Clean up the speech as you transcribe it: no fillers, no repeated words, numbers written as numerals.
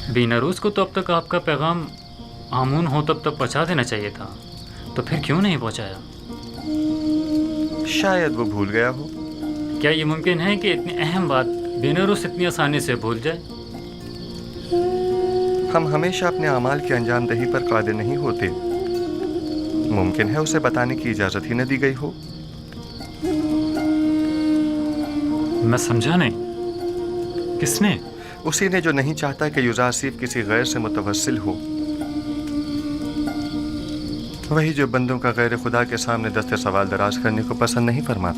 बीनारूस को तो अब तक आपका पैगाम आमून हो तब तक पहुंचा देना चाहिए था, तो फिर क्यों नहीं पहुंचाया? शायद वो भूल गया हो. क्या ये मुमकिन है कि इतनी अहम बात बीनारूस इतनी आसानी से भूल जाए? हम हमेशा अपने अमाल की अंजाम दही पर कादिर नहीं होते. मुमकिन है उसे बताने की इजाज़त ही न दी गई हो. मैं समझा नहीं, किसने? उसी ने जो नहीं चाहता कि युज़ासिफ किसी गैर से मुतवस्सिल हो. वही जो बंदों का गैर खुदा के सामने दस्ते सवाल दराज करने को पसंद नहीं फरमाता.